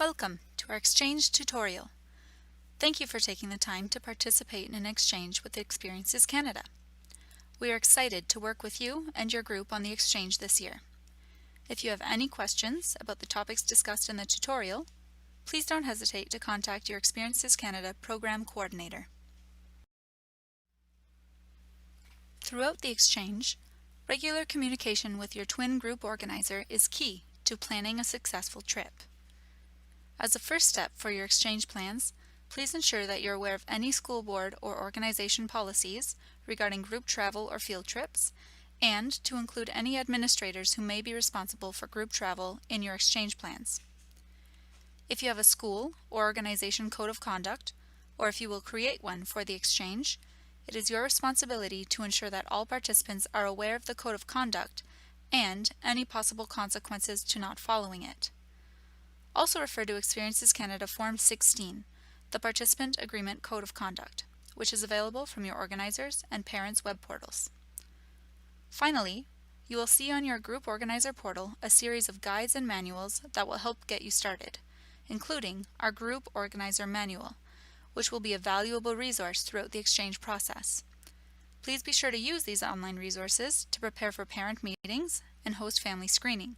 Welcome to our Exchange tutorial. Thank you for taking the time to participate in an exchange with Experiences Canada. We are excited to work with you and your group on the exchange this year. If you have any questions about the topics discussed in the tutorial, please don't hesitate to contact your Experiences Canada Program Coordinator. Throughout the exchange, regular communication with your twin group organizer is key to planning a successful trip. As a first step for your exchange plans, please ensure that you're aware of any school board or organization policies regarding group travel or field trips, and to include any administrators who may be responsible for group travel in your exchange plans. If you have a school or organization code of conduct, or if you will create one for the exchange, it is your responsibility to ensure that all participants are aware of the code of conduct and any possible consequences to not following it. Also refer to Experiences Canada Form 16, the Participant Agreement Code of Conduct, which is available from your organizers and parents' web portals. Finally, you will see on your Group Organizer portal a series of guides and manuals that will help get you started, including our Group Organizer Manual, which will be a valuable resource throughout the exchange process. Please be sure to use these online resources to prepare for parent meetings and host family screening.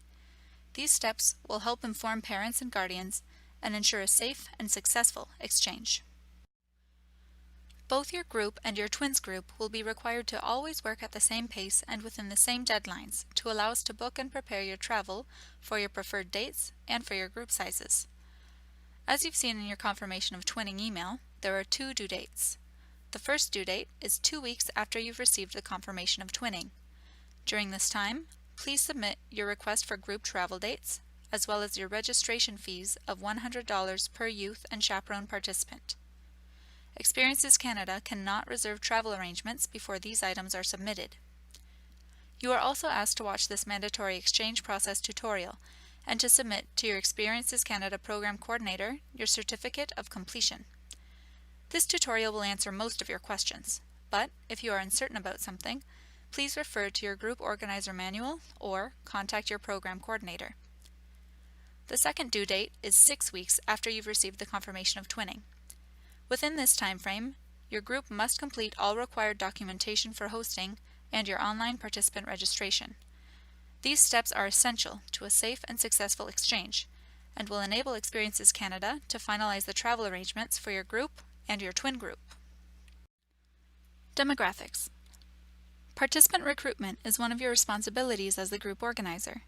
These steps will help inform parents and guardians and ensure a safe and successful exchange. Both your group and your twins group will be required to always work at the same pace and within the same deadlines to allow us to book and prepare your travel for your preferred dates and for your group sizes. As you've seen in your confirmation of twinning email, there are two due dates. The first due date is 2 weeks after you've received the confirmation of twinning. During this time, please submit your request for group travel dates, as well as your registration fees of $100 per youth and chaperone participant. Experiences Canada cannot reserve travel arrangements before these items are submitted. You are also asked to watch this mandatory exchange process tutorial and to submit to your Experiences Canada Program Coordinator your certificate of completion. This tutorial will answer most of your questions, but if you are uncertain about something, please refer to your Group Organizer Manual or contact your Program Coordinator. The second due date is 6 weeks after you've received the confirmation of twinning. Within this time frame, your group must complete all required documentation for hosting and your online participant registration. These steps are essential to a safe and successful exchange and will enable Experiences Canada to finalize the travel arrangements for your group and your twin group. Demographics. Participant recruitment is one of your responsibilities as the group organizer.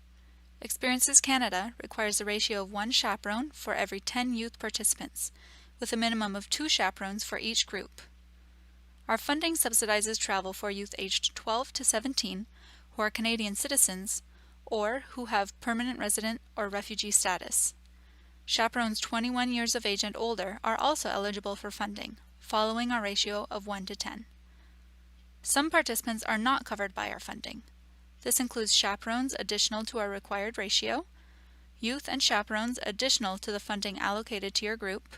Experiences Canada requires a ratio of 1 chaperone for every 10 youth participants, with a minimum of 2 chaperones for each group. Our funding subsidizes travel for youth aged 12 to 17 who are Canadian citizens or who have permanent resident or refugee status. Chaperones 21 years of age and older are also eligible for funding, following our ratio of 1 to 10. Some participants are not covered by our funding. This includes chaperones additional to our required ratio, youth and chaperones additional to the funding allocated to your group,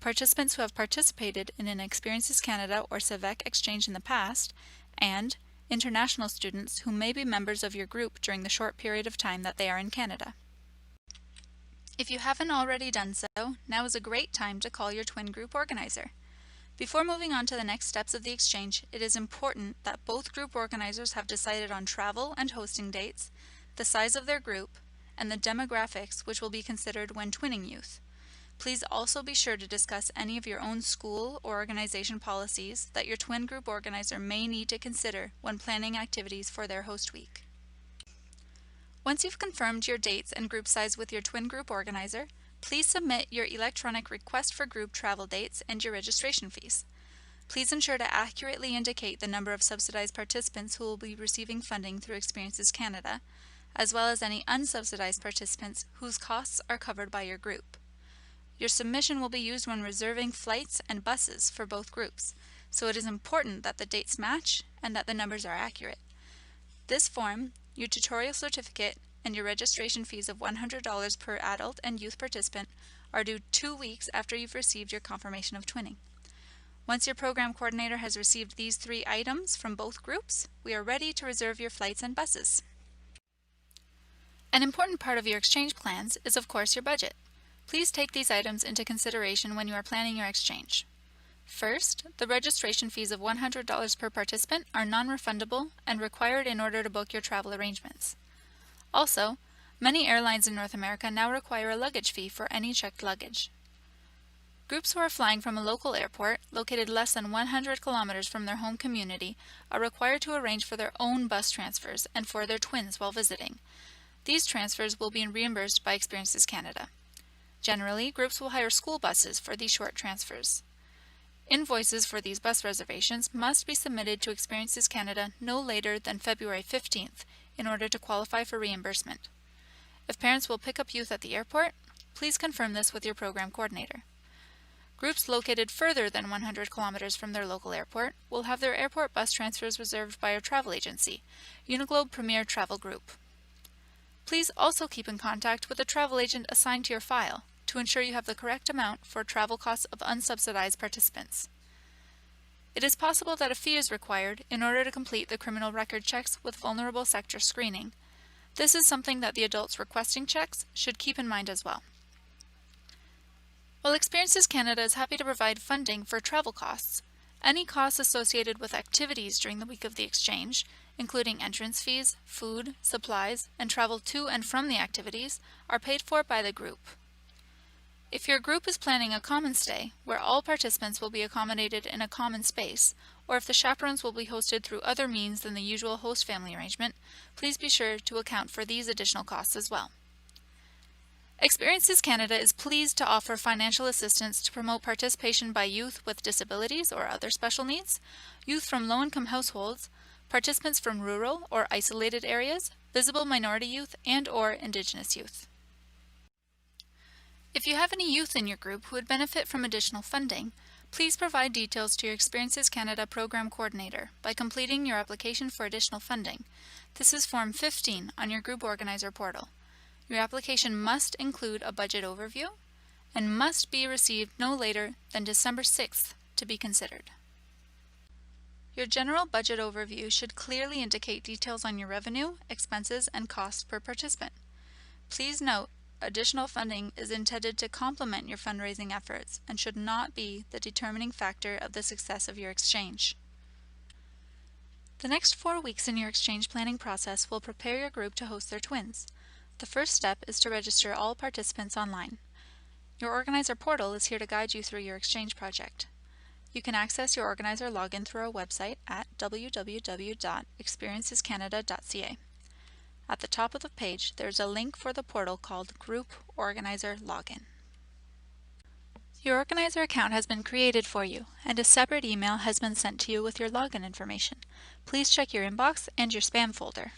participants who have participated in an Experiences Canada or CEVEC exchange in the past, and international students who may be members of your group during the short period of time that they are in Canada. If you haven't already done so, now is a great time to call your twin group organizer. Before moving on to the next steps of the exchange, it is important that both group organizers have decided on travel and hosting dates, the size of their group, and the demographics which will be considered when twinning youth. Please also be sure to discuss any of your own school or organization policies that your twin group organizer may need to consider when planning activities for their host week. Once you've confirmed your dates and group size with your twin group organizer, please submit your electronic request for group travel dates and your registration fees. Please ensure to accurately indicate the number of subsidized participants who will be receiving funding through Experiences Canada, as well as any unsubsidized participants whose costs are covered by your group. Your submission will be used when reserving flights and buses for both groups, so it is important that the dates match and that the numbers are accurate. This form, your tutorial certificate, and your registration fees of $100 per adult and youth participant are due 2 weeks after you've received your confirmation of twinning. Once your program coordinator has received these 3 items from both groups, we are ready to reserve your flights and buses. An important part of your exchange plans is, of course, your budget. Please take these items into consideration when you are planning your exchange. First, the registration fees of $100 per participant are non-refundable and required in order to book your travel arrangements. Also, many airlines in North America now require a luggage fee for any checked luggage. Groups who are flying from a local airport located less than 100 kilometers from their home community are required to arrange for their own bus transfers and for their twins while visiting. These transfers will be reimbursed by Experiences Canada. Generally, groups will hire school buses for these short transfers. Invoices for these bus reservations must be submitted to Experiences Canada no later than February 15th in order to qualify for reimbursement. If parents will pick up youth at the airport, please confirm this with your program coordinator. Groups located further than 100 kilometers from their local airport will have their airport bus transfers reserved by a travel agency, Uniglobe Premier Travel Group. Please also keep in contact with a travel agent assigned to your file to ensure you have the correct amount for travel costs of unsubsidized participants. It is possible that a fee is required in order to complete the criminal record checks with vulnerable sector screening. This is something that the adults requesting checks should keep in mind as well. While Experiences Canada is happy to provide funding for travel costs, any costs associated with activities during the week of the exchange, including entrance fees, food, supplies, and travel to and from the activities, are paid for by the group. If your group is planning a common stay, where all participants will be accommodated in a common space, or if the chaperones will be hosted through other means than the usual host family arrangement, please be sure to account for these additional costs as well. Experiences Canada is pleased to offer financial assistance to promote participation by youth with disabilities or other special needs, youth from low-income households, participants from rural or isolated areas, visible minority youth, and/or Indigenous youth. If you have any youth in your group who would benefit from additional funding, please provide details to your Experiences Canada Program Coordinator by completing your application for additional funding. This is Form 15 on your Group Organizer portal. Your application must include a budget overview and must be received no later than December 6th to be considered. Your general budget overview should clearly indicate details on your revenue, expenses, and costs per participant. Please note, additional funding is intended to complement your fundraising efforts and should not be the determining factor of the success of your exchange. The next 4 weeks in your exchange planning process will prepare your group to host their twins. The first step is to register all participants online. Your organizer portal is here to guide you through your exchange project. You can access your organizer login through our website at www.experiencescanada.ca. At the top of the page, there is a link for the portal called Group Organizer Login. Your organizer account has been created for you, and a separate email has been sent to you with your login information. Please check your inbox and your spam folder.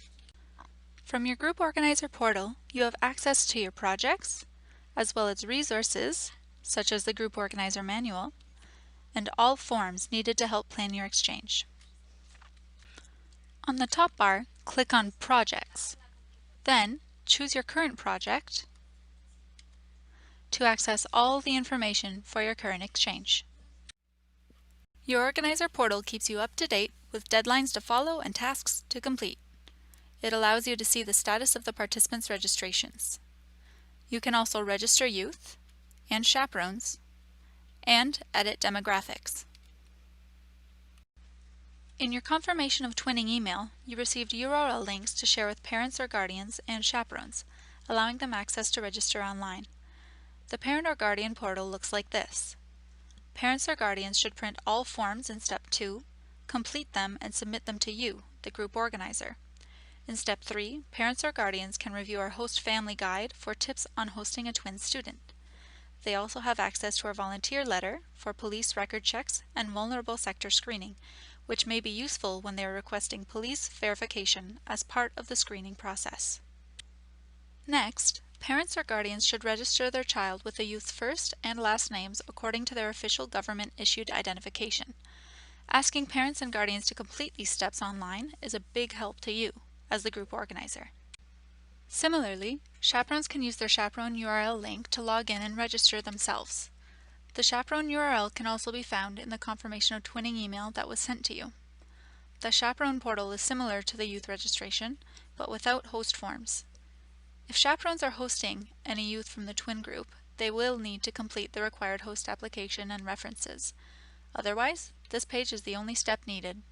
From your Group Organizer portal, you have access to your projects, as well as resources, such as the Group Organizer Manual, and all forms needed to help plan your exchange. On the top bar, click on Projects. Then, choose your current project to access all the information for your current exchange. Your Organizer portal keeps you up to date with deadlines to follow and tasks to complete. It allows you to see the status of the participants' registrations. You can also register youth and chaperones and edit demographics. In your confirmation of twinning email, you received URL links to share with parents or guardians and chaperones, allowing them access to register online. The parent or guardian portal looks like this. Parents or guardians should print all forms in Step 2, complete them and submit them to you, the group organizer. In Step 3, parents or guardians can review our Host Family Guide for tips on hosting a twin student. They also have access to our volunteer letter for police record checks and vulnerable sector screening, which may be useful when they are requesting police verification as part of the screening process. Next, parents or guardians should register their child with the youth's first and last names according to their official government-issued identification. Asking parents and guardians to complete these steps online is a big help to you as the group organizer. Similarly, chaperones can use their chaperone URL link to log in and register themselves. The chaperone URL can also be found in the confirmation of twinning email that was sent to you. The chaperone portal is similar to the youth registration, but without host forms. If chaperones are hosting any youth from the twin group, they will need to complete the required host application and references. Otherwise, this page is the only step needed.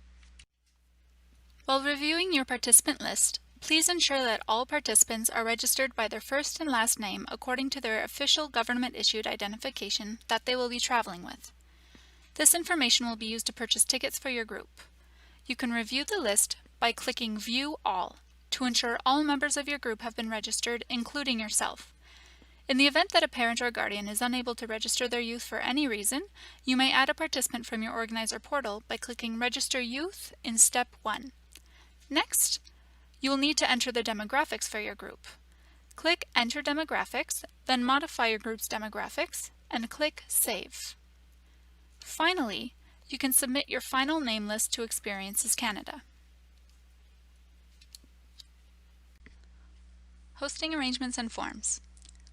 While reviewing your participant list, please ensure that all participants are registered by their first and last name according to their official government-issued identification that they will be traveling with. This information will be used to purchase tickets for your group. You can review the list by clicking View All to ensure all members of your group have been registered, including yourself. In the event that a parent or guardian is unable to register their youth for any reason, you may add a participant from your organizer portal by clicking Register Youth in Step 1. Next, you will need to enter the demographics for your group. Click Enter Demographics, then modify your group's demographics, and click Save. Finally, you can submit your final name list to Experiences Canada. Hosting arrangements and forms.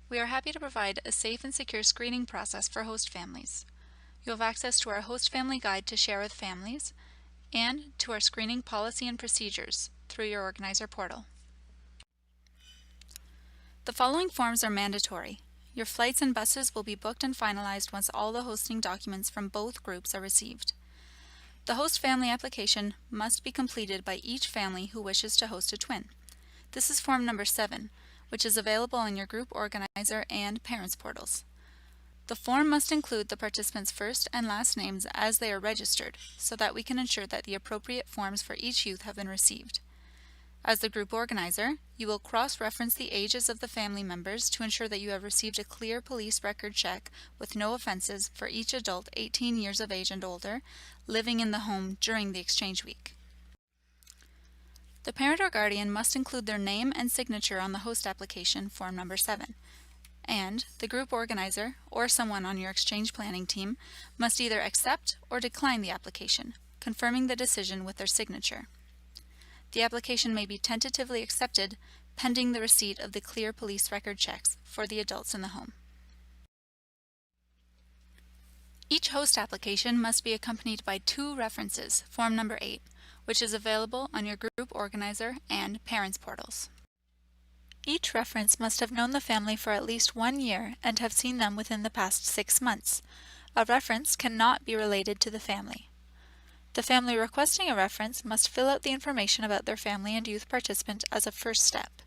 We are happy to provide a safe and secure screening process for host families. You have access to our host family guide to share with families, and to our screening policy and procedures through your organizer portal. The following forms are mandatory. Your flights and buses will be booked and finalized once all the hosting documents from both groups are received. The host family application must be completed by each family who wishes to host a twin. This is form number 7, which is available on your group organizer and parents portals. The form must include the participants' first and last names as they are registered, so that we can ensure that the appropriate forms for each youth have been received. As the group organizer, you will cross-reference the ages of the family members to ensure that you have received a clear police record check with no offenses for each adult 18 years of age and older living in the home during the exchange week. The parent or guardian must include their name and signature on the host application, form number 7. And the group organizer, or someone on your exchange planning team, must either accept or decline the application, confirming the decision with their signature. The application may be tentatively accepted pending the receipt of the clear police record checks for the adults in the home. Each host application must be accompanied by 2 references, form number 8, which is available on your group organizer and parents portals. Each reference must have known the family for at least 1 year and have seen them within the past 6 months. A reference cannot be related to the family. The family requesting a reference must fill out the information about their family and youth participant as a first step.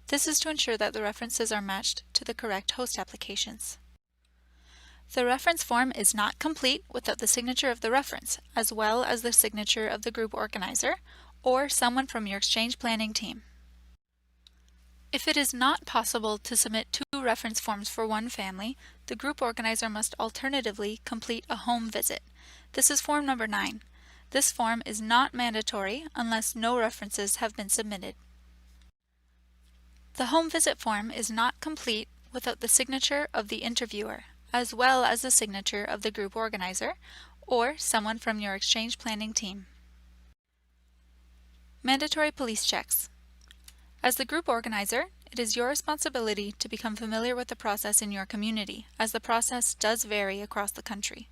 This is to ensure that the references are matched to the correct host applications. The reference form is not complete without the signature of the reference, as well as the signature of the group organizer or someone from your exchange planning team. If it is not possible to submit 2 reference forms for one family, the group organizer must alternatively complete a home visit. This is form number 9. This form is not mandatory unless no references have been submitted. The home visit form is not complete without the signature of the interviewer, as well as the signature of the group organizer or someone from your exchange planning team. Mandatory police checks. As the group organizer, it is your responsibility to become familiar with the process in your community, as the process does vary across the country.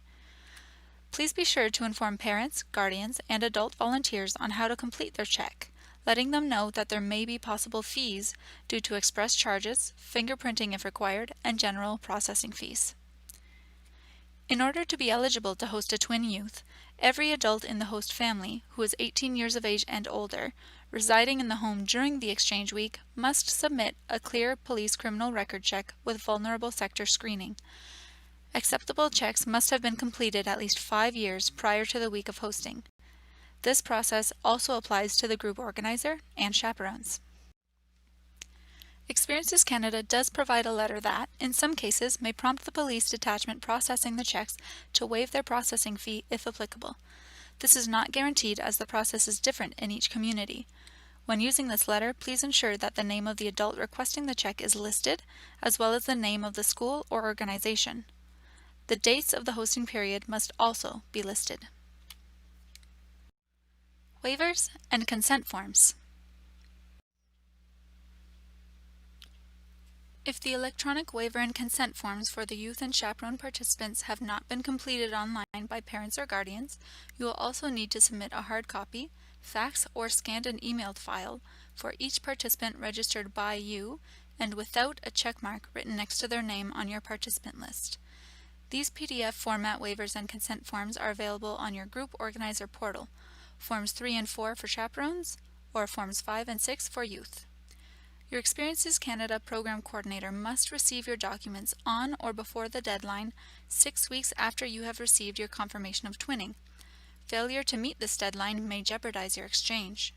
Please be sure to inform parents, guardians, and adult volunteers on how to complete their check, letting them know that there may be possible fees due to express charges, fingerprinting if required, and general processing fees. In order to be eligible to host a twin youth, every adult in the host family who is 18 years of age and older, residing in the home during the exchange week, must submit a clear police criminal record check with vulnerable sector screening. Acceptable checks must have been completed at least 5 years prior to the week of hosting. This process also applies to the group organizer and chaperones. Experiences Canada does provide a letter that, in some cases, may prompt the police detachment processing the checks to waive their processing fee if applicable. This is not guaranteed as the process is different in each community. When using this letter, please ensure that the name of the adult requesting the check is listed, as well as the name of the school or organization. The dates of the hosting period must also be listed. Waivers and consent forms. If the electronic waiver and consent forms for the youth and chaperone participants have not been completed online by parents or guardians, you will also need to submit a hard copy, fax or scanned and emailed file for each participant registered by you and without a checkmark written next to their name on your participant list. These PDF format waivers and consent forms are available on your group organizer portal, Forms 3 and 4 for chaperones, or Forms 5 and 6 for youth. Your Experiences Canada Program Coordinator must receive your documents on or before the deadline 6 weeks after you have received your confirmation of twinning. Failure to meet this deadline may jeopardize your exchange.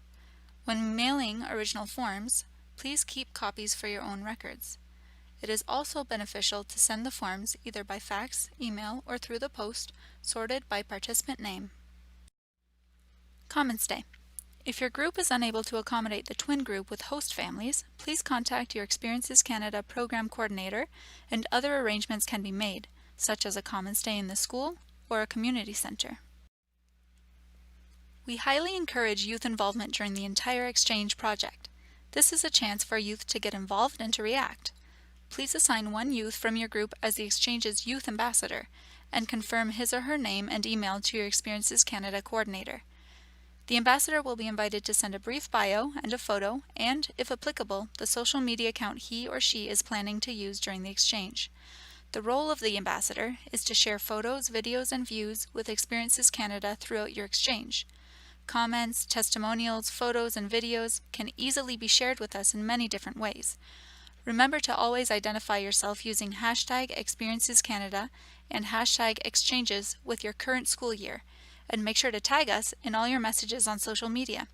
When mailing original forms, please keep copies for your own records. It is also beneficial to send the forms either by fax, email, or through the post, sorted by participant name. Commons Day. If your group is unable to accommodate the twin group with host families, please contact your Experiences Canada Program Coordinator and other arrangements can be made, such as a Commons Day in the school or a community center. We highly encourage youth involvement during the entire exchange project. This is a chance for youth to get involved and to react. Please assign one youth from your group as the exchange's youth ambassador and confirm his or her name and email to your Experiences Canada coordinator. The ambassador will be invited to send a brief bio and a photo and, if applicable, the social media account he or she is planning to use during the exchange. The role of the ambassador is to share photos, videos, and views with Experiences Canada throughout your exchange. Comments, testimonials, photos, and videos can easily be shared with us in many different ways. Remember to always identify yourself using #ExperiencesCanada and #exchanges with your current school year, and make sure to tag us in all your messages on social media.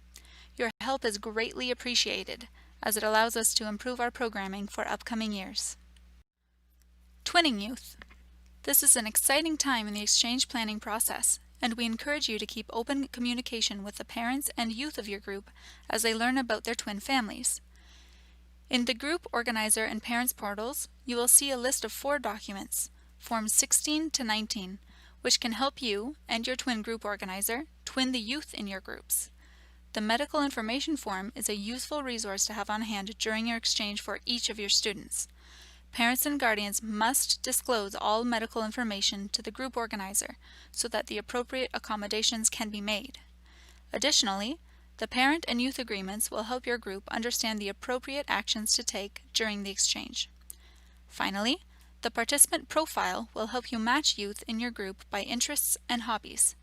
Your help is greatly appreciated, as it allows us to improve our programming for upcoming years. Twinning Youth. This is an exciting time in the exchange planning process, and we encourage you to keep open communication with the parents and youth of your group as they learn about their twin families. In the Group Organizer and Parents portals, you will see a list of 4 documents, Forms 16 to 19, which can help you and your twin group organizer twin the youth in your groups. The Medical Information Form is a useful resource to have on hand during your exchange for each of your students. Parents and guardians must disclose all medical information to the group organizer so that the appropriate accommodations can be made. Additionally, the parent and youth agreements will help your group understand the appropriate actions to take during the exchange. Finally, the participant profile will help you match youth in your group by interests and hobbies.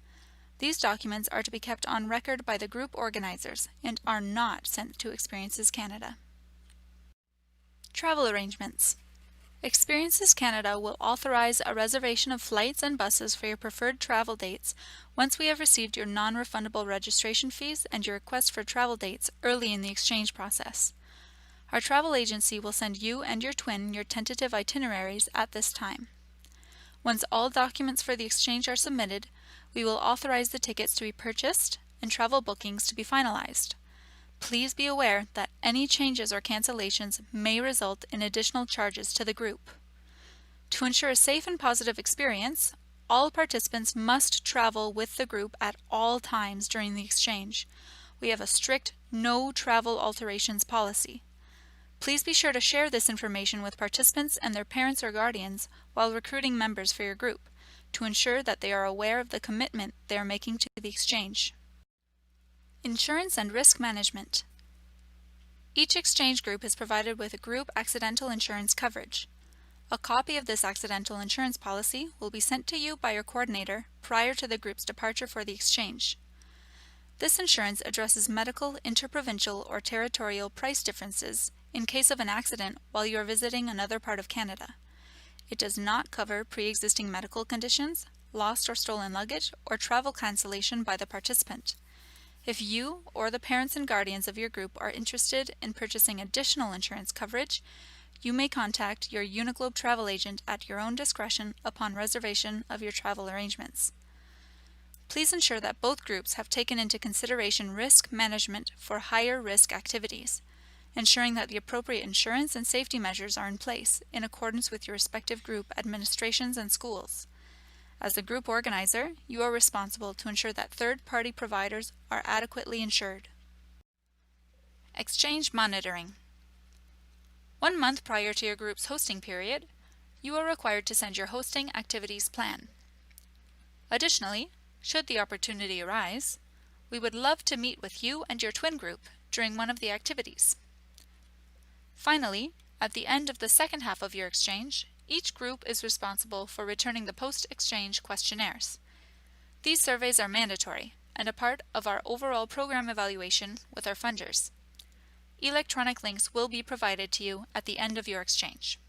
These documents are to be kept on record by the group organizers and are not sent to Experiences Canada. Travel arrangements. Experiences Canada will authorize a reservation of flights and buses for your preferred travel dates once we have received your non-refundable registration fees and your request for travel dates early in the exchange process. Our travel agency will send you and your twin your tentative itineraries at this time. Once all documents for the exchange are submitted, we will authorize the tickets to be purchased and travel bookings to be finalized. Please be aware that any changes or cancellations may result in additional charges to the group. To ensure a safe and positive experience, all participants must travel with the group at all times during the exchange. We have a strict no travel alterations policy. Please be sure to share this information with participants and their parents or guardians while recruiting members for your group to ensure that they are aware of the commitment they are making to the exchange. Insurance and risk management. Each exchange group is provided with a group accidental insurance coverage. A copy of this accidental insurance policy will be sent to you by your coordinator prior to the group's departure for the exchange. This insurance addresses medical, interprovincial, or territorial price differences in case of an accident while you are visiting another part of Canada. It does not cover pre-existing medical conditions, lost or stolen luggage, or travel cancellation by the participant. If you or the parents and guardians of your group are interested in purchasing additional insurance coverage, you may contact your Uniglobe travel agent at your own discretion upon reservation of your travel arrangements. Please ensure that both groups have taken into consideration risk management for higher risk activities, ensuring that the appropriate insurance and safety measures are in place in accordance with your respective group administrations and schools. As the group organizer, you are responsible to ensure that third-party providers are adequately insured. Exchange monitoring. 1 month prior to your group's hosting period, you are required to send your hosting activities plan. Additionally, should the opportunity arise, we would love to meet with you and your twin group during one of the activities. Finally, At the end of the second half of your exchange, each group is responsible for returning the post-exchange questionnaires. These surveys are mandatory and a part of our overall program evaluation with our funders. Electronic links will be provided to you at the end of your exchange.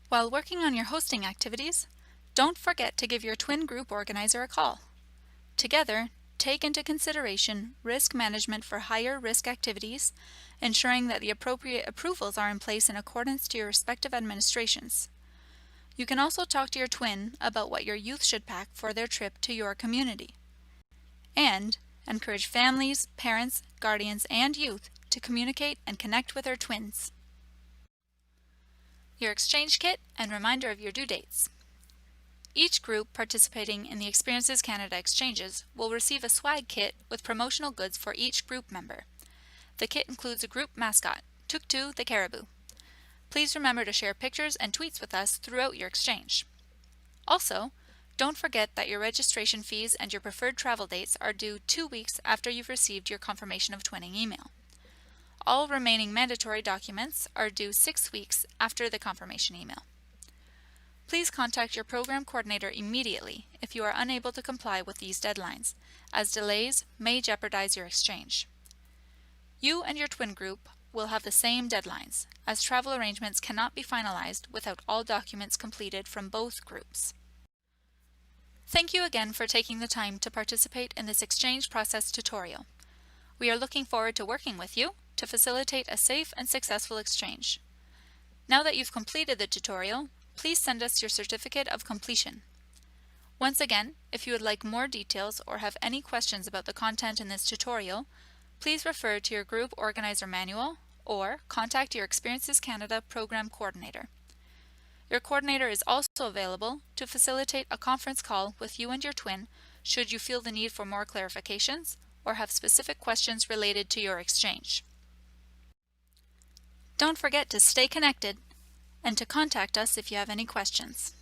While working on your hosting activities, don't forget to give your twin group organizer a call. Together, take into consideration risk management for higher risk activities, ensuring that the appropriate approvals are in place in accordance to your respective administrations. You can also talk to your twin about what your youth should pack for their trip to your community. And encourage families, parents, guardians, and youth to communicate and connect with their twins. Your exchange kit and reminder of your due dates. Each group participating in the Experiences Canada exchanges will receive a swag kit with promotional goods for each group member. The kit includes a group mascot, Tuktu the caribou. Please remember to share pictures and tweets with us throughout your exchange. Also, don't forget that your registration fees and your preferred travel dates are due 2 weeks after you've received your confirmation of twinning email. All remaining mandatory documents are due 6 weeks after the confirmation email. Please contact your program coordinator immediately if you are unable to comply with these deadlines, as delays may jeopardize your exchange. You and your twin group will have the same deadlines, as travel arrangements cannot be finalized without all documents completed from both groups. Thank you again for taking the time to participate in this exchange process tutorial. We are looking forward to working with you to facilitate a safe and successful exchange. Now that you've completed the tutorial, please send us your certificate of completion. Once again, if you would like more details or have any questions about the content in this tutorial, please refer to your group organizer manual or contact your Experiences Canada program coordinator. Your coordinator is also available to facilitate a conference call with you and your twin should you feel the need for more clarifications or have specific questions related to your exchange. Don't forget to stay connected and to contact us if you have any questions.